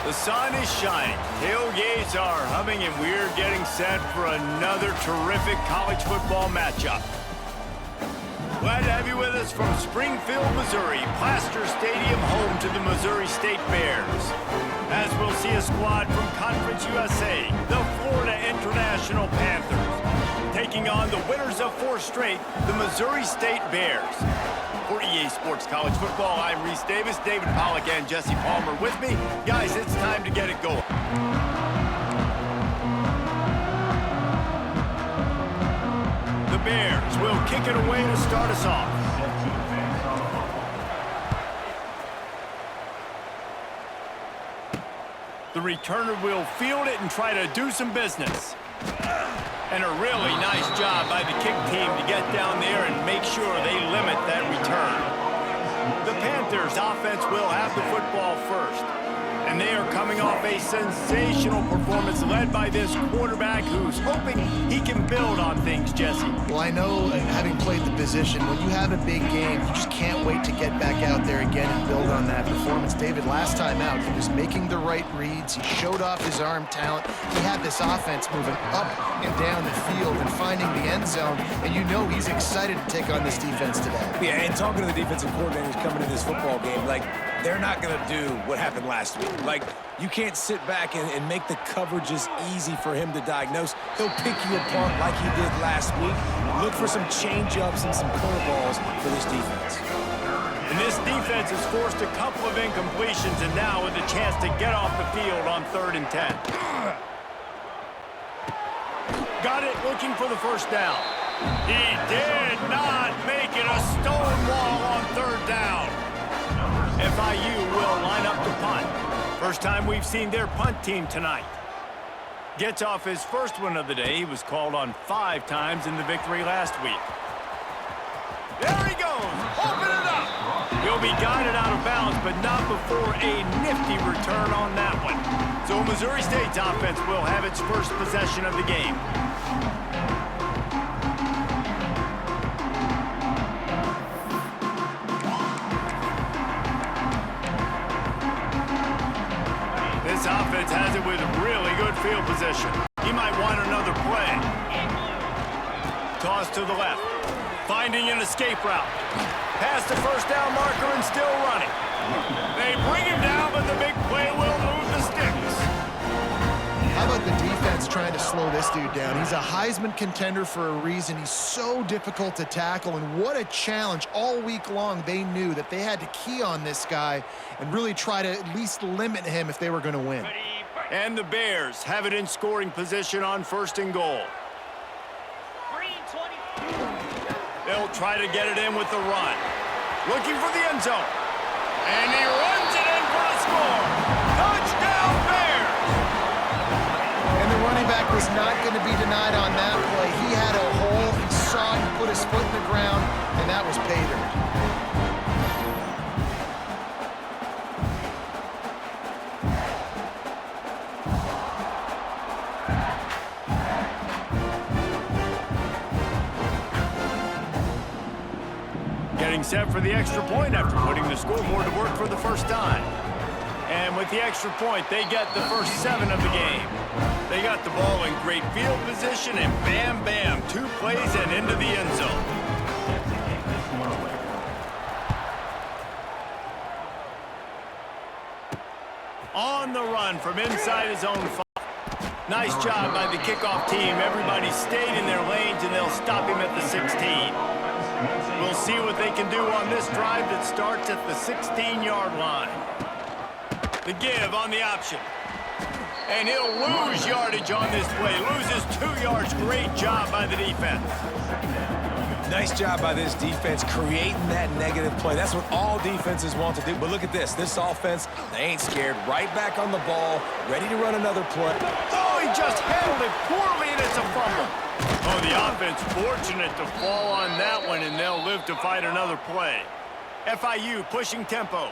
The sun is shining, tailgates are humming, and we're getting set for another terrific college football matchup. Glad to have you with us from Springfield, Missouri, Plaster Stadium, home to the Missouri State Bears. As we'll see a squad from Conference USA, the Florida International Panthers, taking on the winners of 4 straight, the Missouri State Bears. For EA Sports College Football, I'm Reese Davis, David Pollack, and Jesse Palmer with me. Guys, it's time to get it going. The Bears will kick it away to start us off. The returner will field it and try to do some business. And a really nice job by the kick team to get down there and make sure they limit that return. The Panthers offense will have the football first. And they are coming off a sensational performance led by this quarterback who's hoping he can build on things, Jesse. Well, I know, having played the position, when you have a big game, you just can't wait to get back out there again and build on that performance. David, last time out, he was making the right reads. He showed off his arm talent. He had this offense moving up and down the field and finding the end zone. And you know he's excited to take on this defense today. Yeah, and talking to the defensive coordinators coming in this football game, like, they're not going to do what happened last week. Like, you can't sit back and make the coverages easy for him to diagnose. He'll pick you apart like he did last week. Look for some change-ups and some curveballs for this defense. And this defense has forced a couple of incompletions, and now with a chance to get off the field on 3rd and 10. Got it, looking for the first down. He did not make it a stone wall on 3rd down. FIU will line up to punt. First time we've seen their punt team tonight. Gets off his first one of the day. He was called on 5 times in the victory last week. There he goes. Open it up. He'll be guided out of bounds, but not before a nifty return on that one. So Missouri State's offense will have its first possession of the game. This offense has it with really good field position. He might want another play. Toss to the left. Finding an escape route. Past the first down marker and still running. They bring him down, but the big play will move the sticks. How about the defense trying to slow this dude down? He's a Heisman contender for a reason. He's so difficult to tackle, and what a challenge. All week long, they knew that they had to key on this guy and really try to at least limit him if they were going to win. And the Bears have it in scoring position on 1st and goal. They'll try to get it in with the run. Looking for the end zone. And he runs it in for a score. Touchdown, Bears! And the running back was not going to be denied on that play. He had a hole. He saw him put his foot in the ground, and that was pay dirt. Getting set for the extra point after putting the scoreboard to work for the first time. And with the extra point, they get the first 7 of the game. They got the ball in great field position, and bam, bam, 2 plays and into the end zone. On the run from inside his own 5. Nice job by the kickoff team. Everybody stayed in their lanes, and they'll stop him at the 16. We'll see what they can do on this drive that starts at the 16-yard line. The give on the option. And he'll lose yardage on this play. Loses 2 yards. Great job by the defense. Nice job by this defense creating that negative play. That's what all defenses want to do. But look at this. This offense, they ain't scared. Right back on the ball, ready to run another play. Oh, he just handled it poorly, and it's a fumble. Oh, the offense fortunate to fall on that one, and they'll live to fight another play. FIU pushing tempo.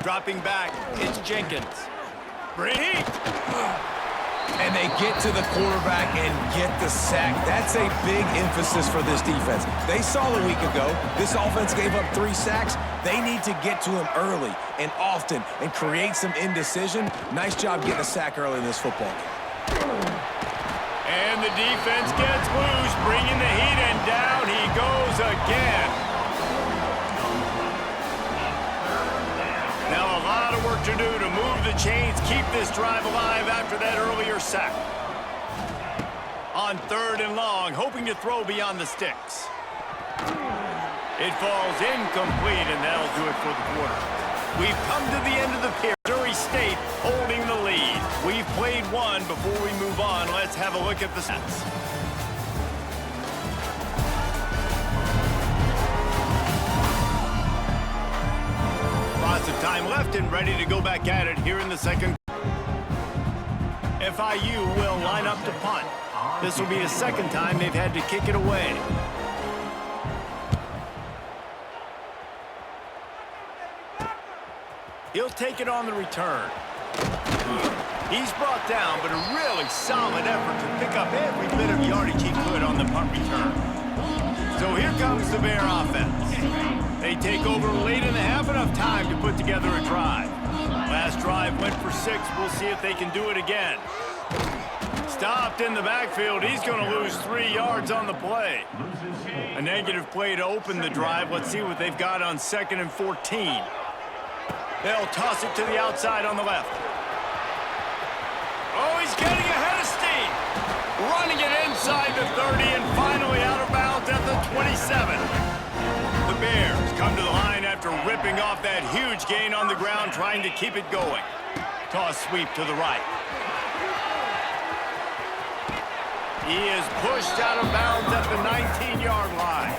Dropping back, it's Jenkins. Brady! And they get to the quarterback and get the sack. That's a big emphasis for this defense. They saw a week ago, this offense gave up 3 sacks. They need to get to him early and often and create some indecision. Nice job getting a sack early in this football game. And the defense gets loose, bringing the heat, and down he goes again. Now a lot of work to do to move the chains, keep this drive alive after that earlier sack. On 3rd and long, hoping to throw beyond the sticks. It falls incomplete, and that'll do it for the quarter. We've come to the end of the period. Missouri State holding the lead. We've played one. Before we move on, let's have a look at the stats. Lots of time left and ready to go back at it here in the second. FIU will line up to punt. This will be the second time they've had to kick it away. He'll take it on the return. He's brought down, but a really solid effort to pick up every bit of yardage he could on the punt return. So here comes the Bear offense. They take over late in the half, enough time to put together a drive. Last drive went for 6. We'll see if they can do it again. Stopped in the backfield. He's going to lose 3 yards on the play. A negative play to open the drive. Let's see what they've got on 2nd and 14. They'll toss it to the outside on the left. Oh, he's getting ahead of steam. Running it inside the 30 and finally out of bounds at the 27. The Bears come to the line after ripping off that huge gain on the ground, trying to keep it going. Toss sweep to the right. He is pushed out of bounds at the 19-yard line.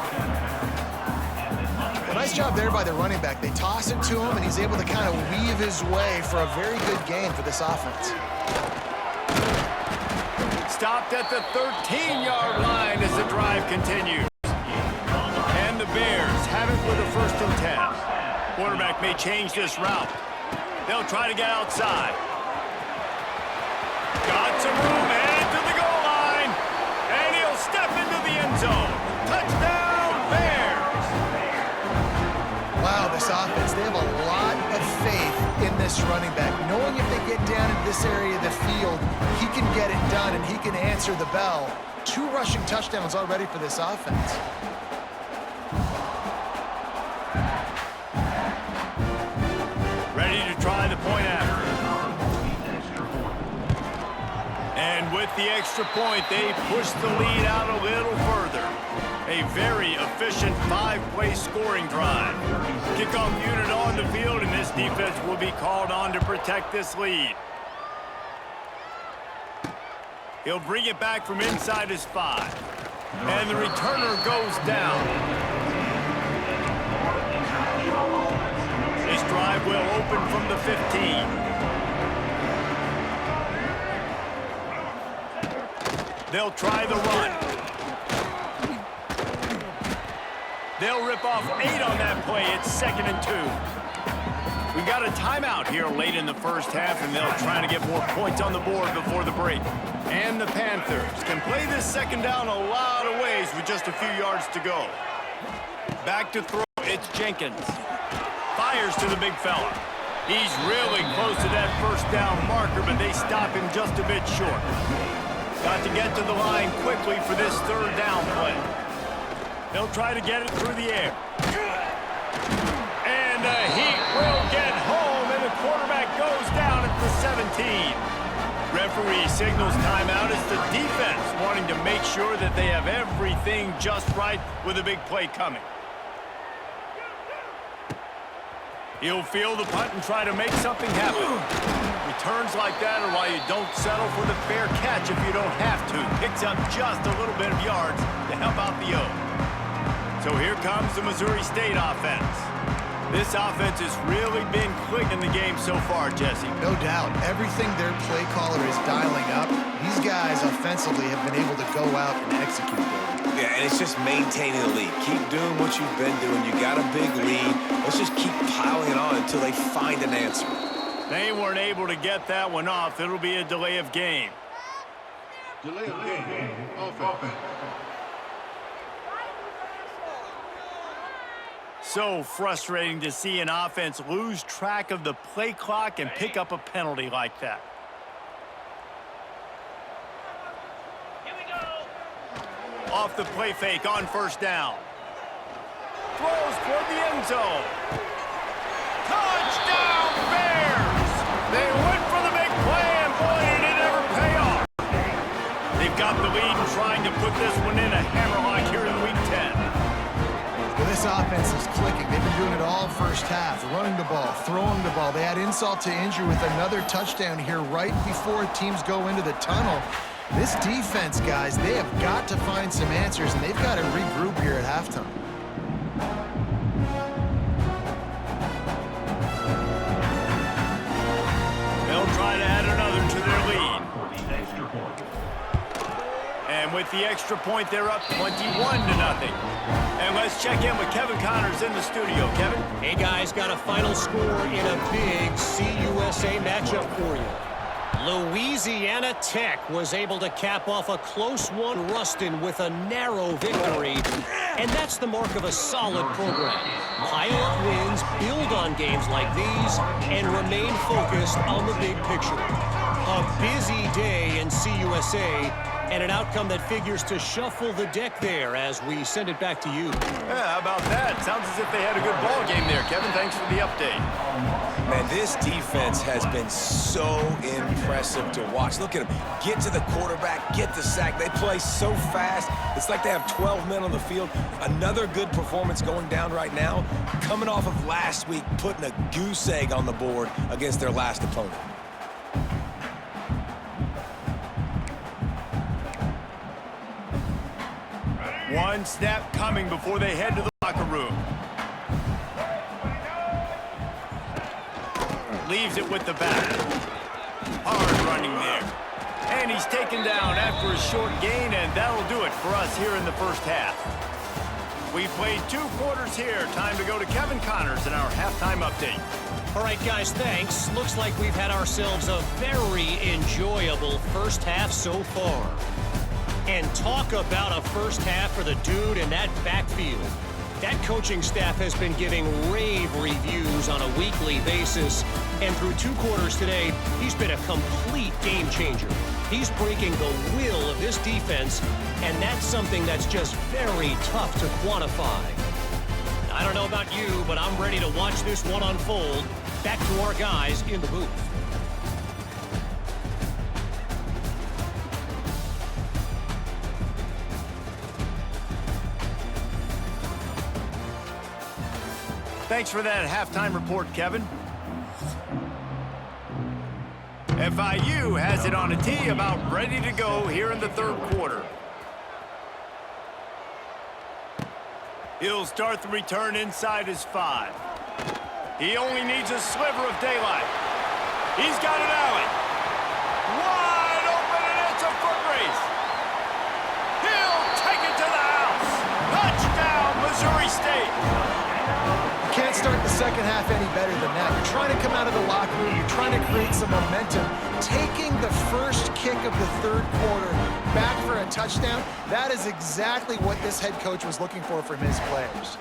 Well, nice job there by the running back. They toss it to him, and he's able to kind of weave his way for a very good game for this offense. Stopped at the 13-yard line as the drive continues. And the Bears have it with a 1st and 10. Quarterback may change this route. They'll try to get outside. Got some room, head to the goal line. And he'll step into the end zone. Touchdown, Bears! Wow, this offense, they have a lot of faith in this running back. Knowing if they get down in this area of the field, he can get it done and he can answer the bell. 2 rushing touchdowns already for this offense. Ready to try the point after. And with the extra point, they push the lead out a little further. A very efficient 5-play scoring drive. Kickoff unit on the field, and this defense will be called on to protect this lead. He'll bring it back from inside his 5. And the returner goes down. This drive will open from the 15. They'll try the run. They'll rip off 8 on that play. It's 2nd and 2. We've got a timeout here late in the first half, and they'll try to get more points on the board before the break. And the Panthers can play this second down a lot of ways with just a few yards to go. Back to throw. It's Jenkins. Fires to the big fella. He's really close to that 1st down marker, but they stop him just a bit short. Got to get to the line quickly for this 3rd down play. They'll try to get it through the air. And the Heat will get home, and the quarterback goes down at the 17. Referee signals timeout as the defense wanting to make sure that they have everything just right with a big play coming. He'll field the punt and try to make something happen. Returns like that are why you don't settle for the fair catch if you don't have to. Picks up just a little bit of yards to help out the O. So here comes the Missouri State offense. This offense has really been clicking the game so far, Jesse. No doubt. Everything their play caller is dialing up, these guys offensively have been able to go out and execute. Yeah, and it's just maintaining the lead. Keep doing what you've been doing. You got a big lead. Let's just keep piling it on until they find an answer. They weren't able to get that one off. It'll be a delay of game. Delay of game. Offense. So frustrating to see an offense lose track of the play clock and pick up a penalty like that. Off the play fake on first down. Throws toward the end zone. Touchdown Bears! They went for the big play, and boy, did it ever pay off. They've got the lead and trying to put this one in a hammerlock here in Week 10. Well, this offense is clicking. They've been doing it all first half. Running the ball, throwing the ball. They had insult to injury with another touchdown here right before teams go into the tunnel. This defense, guys, they have got to find some answers, and they've got to regroup here at halftime. They'll try to add another to their lead. And with the extra point, they're up 21-0. And let's check in with Kevin Connors in the studio. Kevin? Hey, guys, got a final score in a big CUSA matchup for you. Louisiana Tech was able to cap off a close one. Ruston with a narrow victory. And that's the mark of a solid program. Pile up wins, build on games like these, and remain focused on the big picture. A busy day in CUSA, and an outcome that figures to shuffle the deck there as we send it back to you. Yeah, how about that? Sounds as if they had a good ball game there. Kevin, thanks for the update. Man, this defense has been so impressive to watch. Look at them. Get to the quarterback, get the sack. They play so fast. It's like they have 12 men on the field. Another good performance going down right now. Coming off of last week, putting a goose egg on the board against their last opponent. One snap coming before they head to the locker room. Leaves it with the back. Hard running there. And he's taken down after a short gain, and that'll do it for us here in the first half. We've played 2 quarters here. Time to go to Kevin Connors in our halftime update. All right, guys, thanks. Looks like we've had ourselves a very enjoyable first half so far. And talk about a first half for the dude in that backfield. That coaching staff has been giving rave reviews on a weekly basis. And through 2 quarters today, he's been a complete game changer. He's breaking the will of this defense, and that's something that's just very tough to quantify. I don't know about you, but I'm ready to watch this one unfold. Back to our guys in the booth. Thanks for that halftime report, Kevin. FIU has it on a tee, about ready to go here in the 3rd quarter. He'll start the return inside his 5. He only needs a sliver of daylight. He's got an alley. Wide open, and it's a foot race. He'll take it to the house. Touchdown, Missouri State. Can't start the second half any better than that. You're trying to come out of the locker room. You're trying to create some momentum. Taking the first kick of the 3rd quarter back for a touchdown, that is exactly what this head coach was looking for from his players.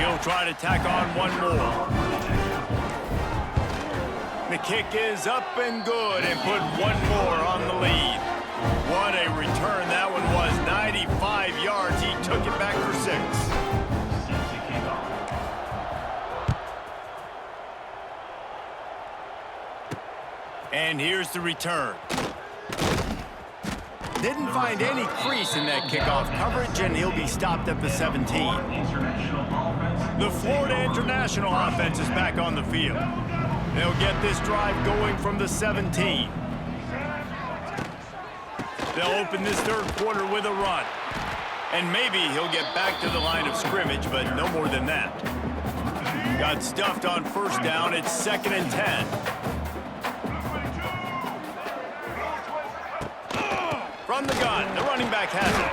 He'll try to tack on one more. The kick is up and good, and put one more on the lead. What a return that one was. 95 yards. He took it back for 6. And here's the return. Didn't find any crease in that kickoff coverage, and he'll be stopped at the 17. The Florida International offense is back on the field. They'll get this drive going from the 17. They'll open this 3rd quarter with a run. And maybe he'll get back to the line of scrimmage, but no more than that. Got stuffed on first down. It's 2nd and 10. From the gun. gun. The running back has it.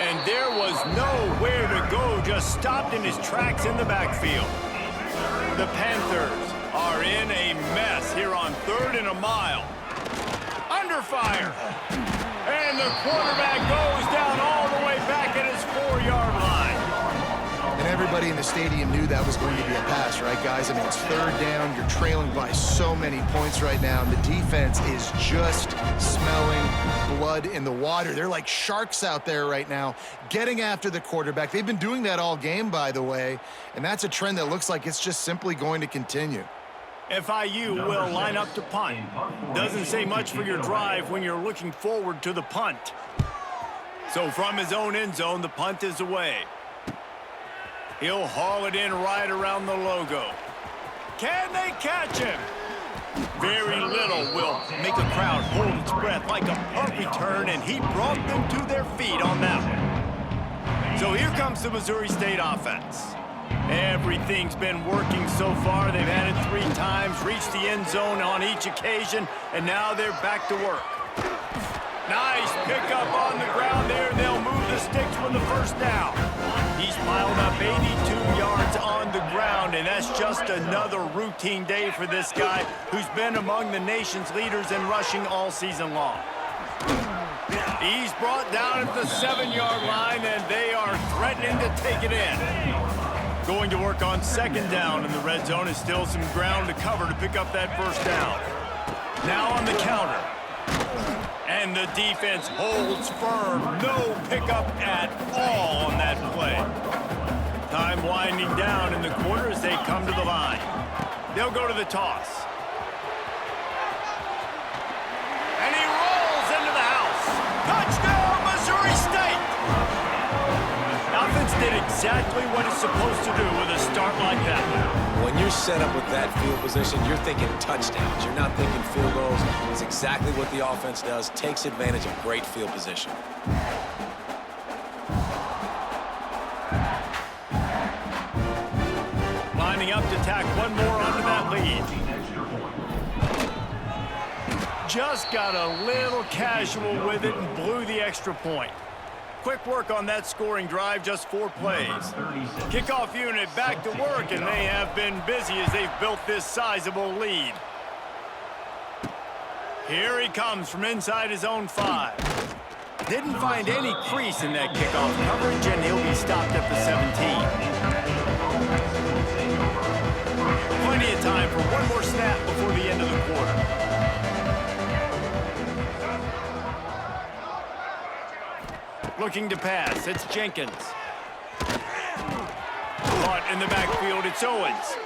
And there was nowhere to go, just stopped in his tracks in the backfield. The Panthers are in a mess here on 3rd and a mile. Under fire. And the quarterback goes down all the way back at his 4-yard line. And everybody in the stadium knew that was going to be a pass, right, guys? I mean, it's 3rd down. You're trailing by so many points right now. And the defense is just smelling blood in the water. They're like sharks out there right now, getting after the quarterback. They've been doing that all game, by the way. And that's a trend that looks like it's just simply going to continue. FIU will line up to punt. Doesn't say much for your drive when you're looking forward to the punt. So from his own end zone, the punt is away. He'll haul it in right around the logo. Can they catch him? Very little will make a crowd hold its breath like a punt return, and he brought them to their feet on that one. So here comes the Missouri State offense. Everything's been working so far. They've had it 3 times, reached the end zone on each occasion, and now they're back to work. Nice pickup on the ground there. They'll move the sticks with the first down. He's piled up 82 yards on the ground, and that's just another routine day for this guy who's been among the nation's leaders in rushing all season long. He's brought down at the 7-yard line, and they are threatening to take it in. Going to work on 2nd down, and the red zone is still some ground to cover to pick up that first down. Now on the counter. And the defense holds firm. No pickup at all on that play. Time winding down in the quarter as they come to the line. They'll go to the toss. And he rolls into the house. Touchdown, Missouri State! Offense did exactly what it's supposed to do with a start like that. When you're set up with that field position, you're thinking touchdowns. You're not thinking field goals. It's exactly what the offense does. Takes advantage of great field position. Lining up to tack one more onto that lead. Just got a little casual with it and blew the extra point. Quick work on that scoring drive, just 4 plays. Kickoff unit back to work, and they have been busy as they've built this sizable lead. Here he comes from inside his own 5. Didn't find any crease in that kickoff coverage, and he'll be stopped at the 17. Plenty of time for one more snap before the end of the quarter. Looking to pass, it's Jenkins. Caught in the backfield, it's Owens.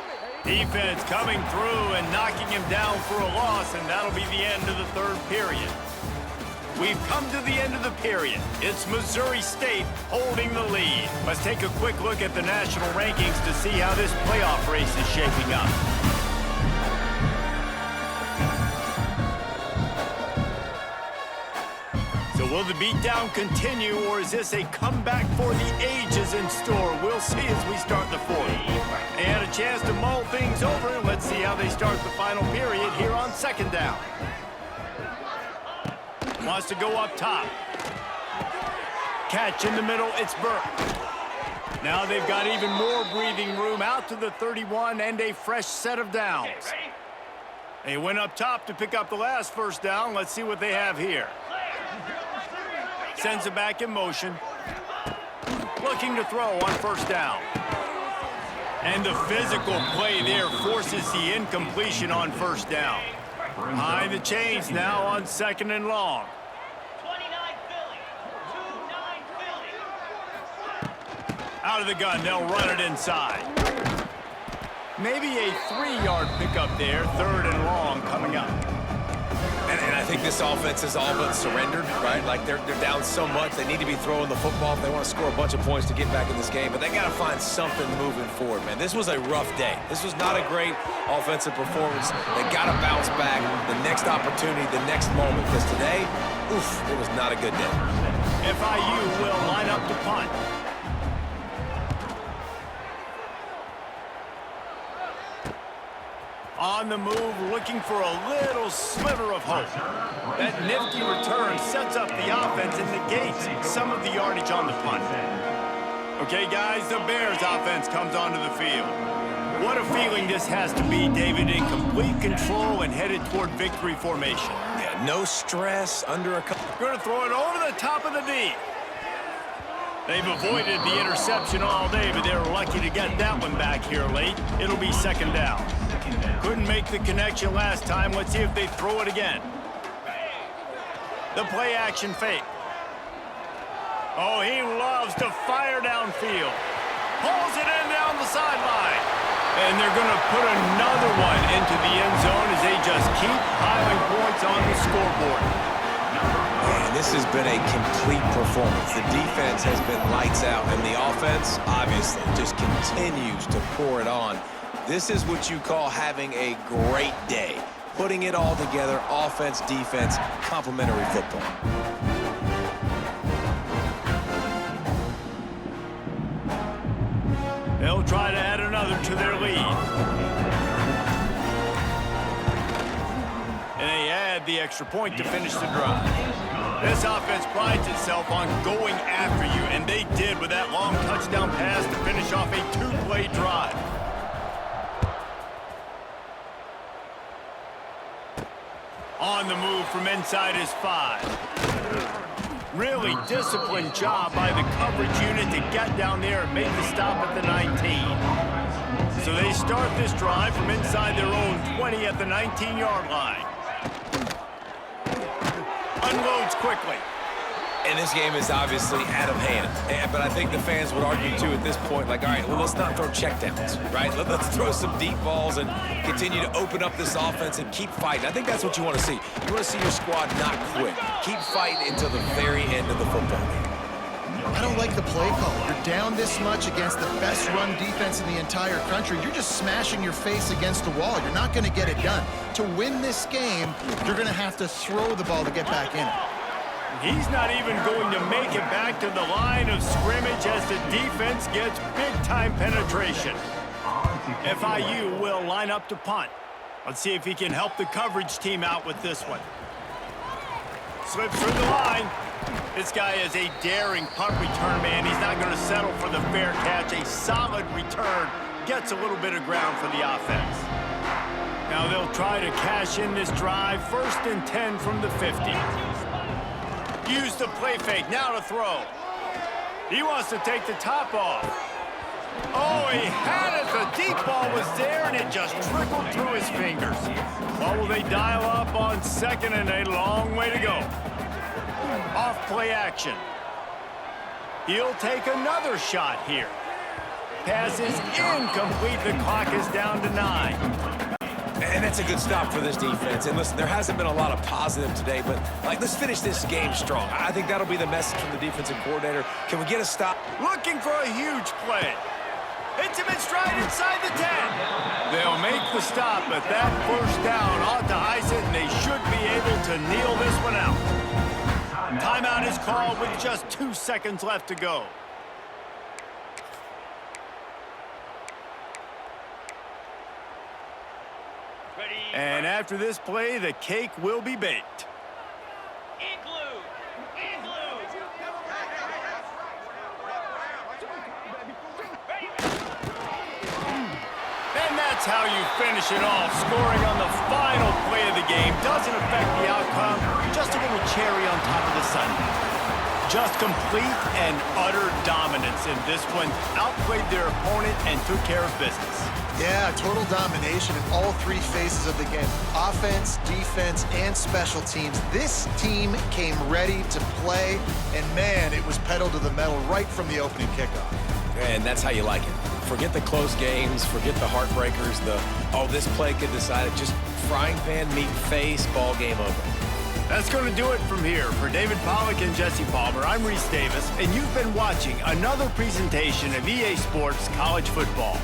Defense coming through and knocking him down for a loss, and that'll be the end of the 3rd period. We've come to the end of the period. It's Missouri State holding the lead. Let's take a quick look at the national rankings to see how this playoff race is shaping up. Will the beatdown continue, or is this a comeback for the ages in store? We'll see as we start the 4th. They had a chance to mull things over. Let's see how they start the final period here on 2nd down. Wants to go up top. Catch in the middle, it's Burke. Now they've got even more breathing room out to the 31 and a fresh set of downs. They went up top to pick up the last first down. Let's see what they have here. Sends it back in motion. Looking to throw on 1st down. And the physical play there forces the incompletion on 1st down. Behind the chains now on 2nd and long. Out of the gun, they'll run it inside. Maybe a 3-yard pickup there, 3rd and long coming up. And I think this offense is all but surrendered, right? Like they're down so much, they need to be throwing the football if they want to score a bunch of points to get back in this game. But they got to find something moving forward, man. This was a rough day. This was not a great offensive performance. They got to bounce back the next opportunity, the next moment. Because today, oof, it was not a good day. FIU will line up to punt. On the move, looking for a little sliver of hope. That nifty return sets up the offense and negates some of the yardage on the punt. Okay, guys, the Bears offense comes onto the field. What a feeling this has to be, David, in complete control and headed toward victory formation. Yeah, no stress, under a couple. Going to throw it over the top of the D. They've avoided the interception all day, but they're lucky to get that one back here late. It'll be second down. Couldn't make the connection last time. Let's see if they throw it again. The play action fake. Oh, he loves to fire downfield. Pulls it in down the sideline. And they're going to put another one into the end zone as they just keep piling points on the scoreboard. Man, this has been a complete performance. The defense has been lights out, and the offense, obviously, just continues to pour it on. This is what you call having a great day. Putting it all together, offense, defense, complementary football. They'll try to add another to their lead. And they add the extra point to finish the drive. This offense prides itself on going after you, and they did with that long touchdown pass to finish off a two-play drive. On the move from inside his 5. Really disciplined job by the coverage unit to get down there and make the stop at the 19. So they start this drive from inside their own 20 at the 19-yard line. Unloads quickly. And this game is obviously out of hand. But I think the fans would argue, too, at this point, like, all right, well, let's not throw checkdowns, right? Let's throw some deep balls and continue to open up this offense and keep fighting. I think that's what you want to see. You want to see your squad not quit. Keep fighting until the very end of the football game. I don't like the play call. You're down this much against the best run defense in the entire country. You're just smashing your face against the wall. You're not going to get it done. To win this game, you're going to have to throw the ball to get back in it. He's not even going to make it back to the line of scrimmage as the defense gets big-time penetration. FIU will line up to punt. Let's see if he can help the coverage team out with this one. Slips through the line. This guy is a daring punt return man. He's not going to settle for the fair catch. A solid return gets a little bit of ground for the offense. Now they'll try to cash in this drive. 1st and 10 from the 50. Use the play fake, now to throw. He wants to take the top off. Oh, he had it. The deep ball was there, and it just trickled through his fingers. What will they dial up on 2nd and a long way to go? Off play action. He'll take another shot here. Pass is incomplete. The clock is down to 9. And that's a good stop for this defense. And listen, there hasn't been a lot of positive today, but let's finish this game strong. I think that'll be the message from the defensive coordinator. Can we get a stop? Looking for a huge play. Hits him in stride inside the 10. They'll make the stop, but that first down ought to ice it, and they should be able to kneel this one out. Timeout is called with just 2 seconds left to go. And after this play, the cake will be baked. And that's how you finish it off. Scoring on the final play of the game doesn't affect the outcome. Just a little cherry on top of the sundae. Just complete and utter dominance in this one. Outplayed their opponent and took care of business. Yeah, total domination in all 3 phases of the game. Offense, defense, and special teams. This team came ready to play, and man, it was pedal to the metal right from the opening kickoff. And that's how you like it. Forget the close games, forget the heartbreakers, this play could decide it. Just frying pan, meat face, ball game over. That's going to do it from here. For David Pollack and Jesse Palmer, I'm Reese Davis, and you've been watching another presentation of EA Sports College Football.